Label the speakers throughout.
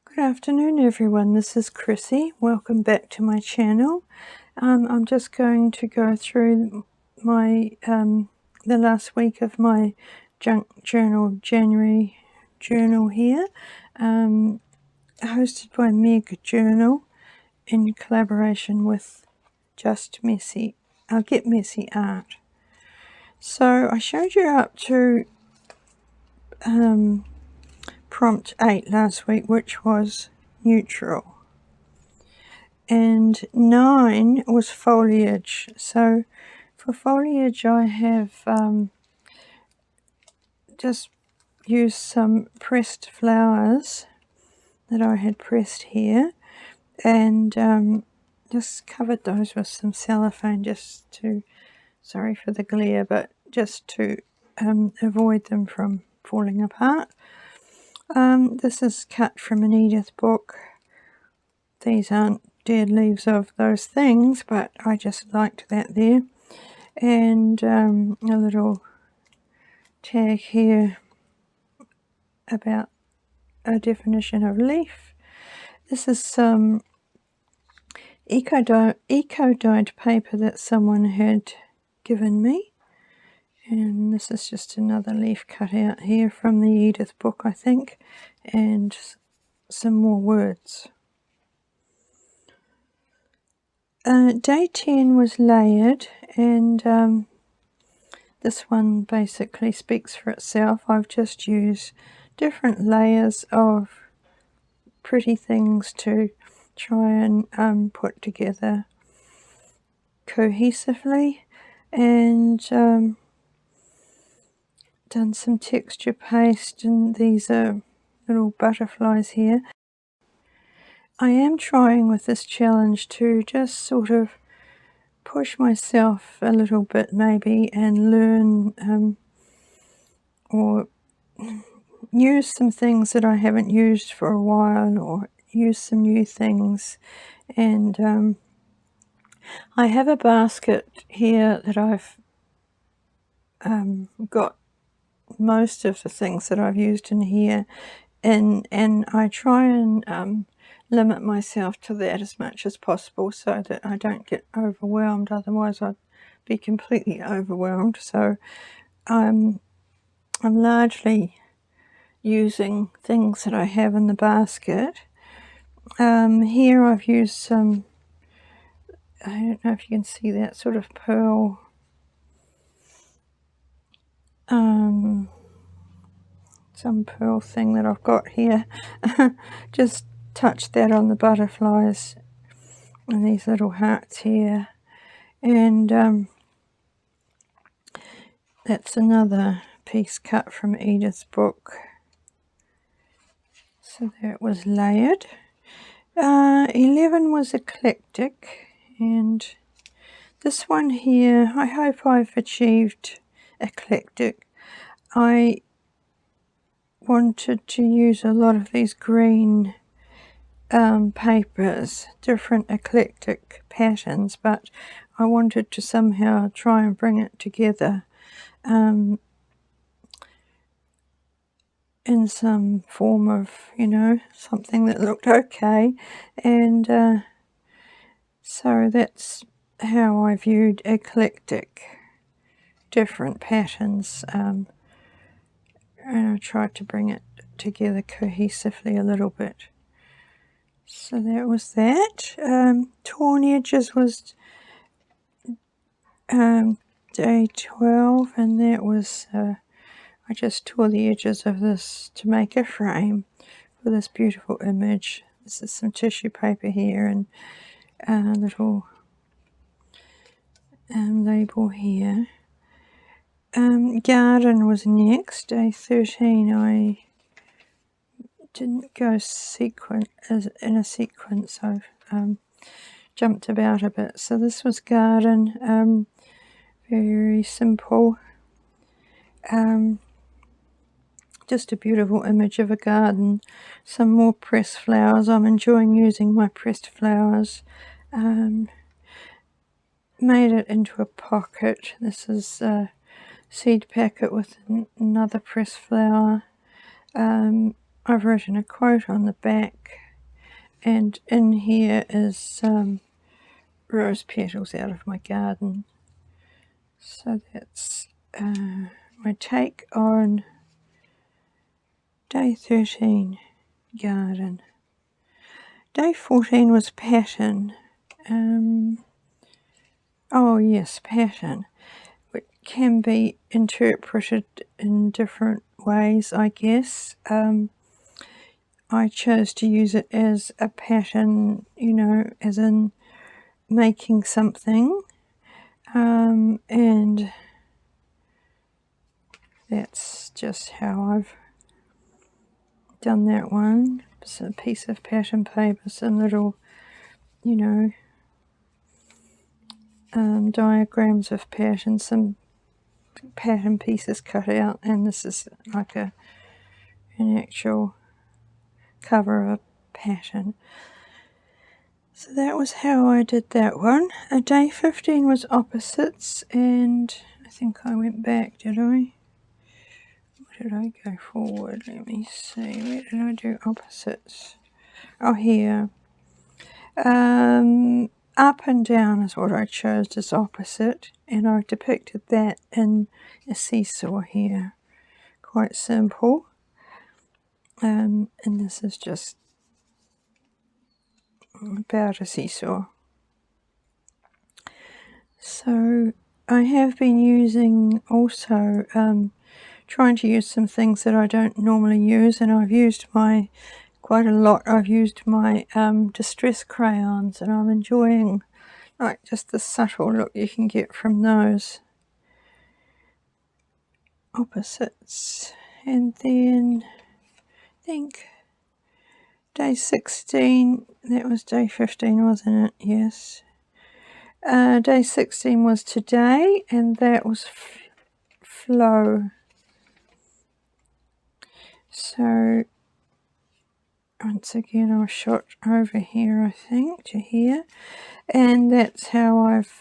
Speaker 1: Good afternoon everyone, this is Chrissy. Welcome back to my channel. I'm just going to go through my the last week of my junk journal, January journal here, hosted by Meg Journal in collaboration with Get Messy Art. So I showed you up to prompt 8 last week, which was neutral, and 9 was foliage. So for foliage I have just used some pressed flowers that I had pressed here, and just covered those with some cellophane, just to, sorry for the glare, but just to avoid them from falling apart. This is cut from an Edith book. These aren't dead leaves of those things, but I just liked that there. And a little tag here about a definition of leaf. This is some eco-dyed paper that someone had given me, and this is just another leaf cut out here from the Edith book, I think, and some more words. Day 10 was layered, and this one basically speaks for itself. I've just used different layers of pretty things to try and put together cohesively, and done some texture paste, and these are little butterflies here. I am trying with this challenge to just sort of push myself a little bit maybe, and learn or use some things that I haven't used for a while, or use some new things. And I have a basket here that I've got most of the things that I've used in here, and I try and limit myself to that as much as possible so that I don't get overwhelmed. Otherwise I'd be completely overwhelmed. So I'm largely using things that I have in the basket. Here I've used some, I don't know if you can see that sort of pearl, some pearl thing that I've got here. Just touch that on the butterflies and these little hearts here, and that's another piece cut from Edith's book. So there it was layered. 11 was eclectic, and this one here, I hope I've achieved eclectic. I wanted to use a lot of these green papers, different eclectic patterns, but I wanted to somehow try and bring it together in some form of, something that looked okay. And so that's how I viewed eclectic, different patterns, and I tried to bring it together cohesively a little bit. So that was that. Torn edges was day 12, and that was I just tore the edges of this to make a frame for this beautiful image. This is some tissue paper here, and a little label here. Garden was next, day 13. I didn't go in a sequence. I've jumped about a bit. So this was garden, very simple. Just a beautiful image of a garden. Some more pressed flowers. I'm enjoying using my pressed flowers. Made it into a pocket. This is seed packet with another pressed flower. I've written a quote on the back, and in here is rose petals out of my garden. So that's my take on day 13 garden. Day 14 was pattern. Oh yes, pattern. It can be interpreted in different ways, I guess. I chose to use it as a pattern, you know, as in making something, and that's just how I've done that one. It's a piece of pattern paper, some little, you know, diagrams of patterns, some pattern pieces cut out, and this is like an actual cover of a pattern. So that was how I did that one. Day 15 was opposites, and I think I went back, did I? Or did I go forward? Let me see, where did I do opposites? Oh, here. Up and down is what I chose as opposite, and I depicted that in a seesaw here. Quite simple. And this is just about a seesaw. So I have been using also, trying to use some things that I don't normally use, and I've used quite a lot. I've used my distress crayons, and I'm enjoying like just the subtle look you can get from those opposites. And then I think day 16, that was day 15, wasn't it? Yes. Day 16 was today, and that was flow. So once again, I'll shot over here, I think, to here, and that's how I've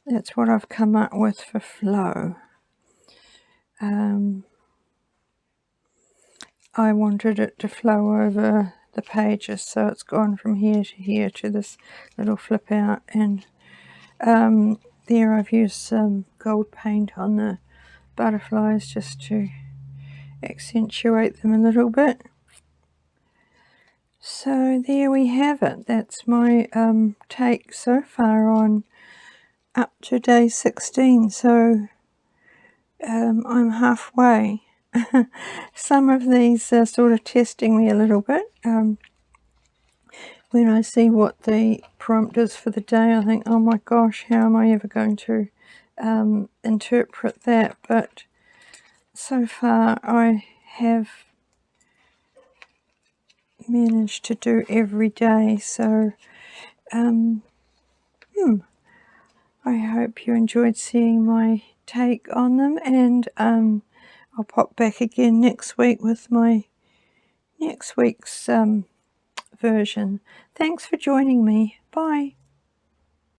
Speaker 1: that's what I've come up with for flow. I wanted it to flow over the pages, so it's gone from here to this little flip out, and there I've used some gold paint on the butterflies just to accentuate them a little bit. So there we have it. That's my take so far on up to day 16. So I'm halfway. Some of these are sort of testing me a little bit. When I see what the prompt is for the day, I think, oh my gosh, how am I ever going to interpret that? But so far I have managed to do every day. So I hope you enjoyed seeing my take on them, and I'll pop back again next week with my next week's version. Thanks for joining me. Bye.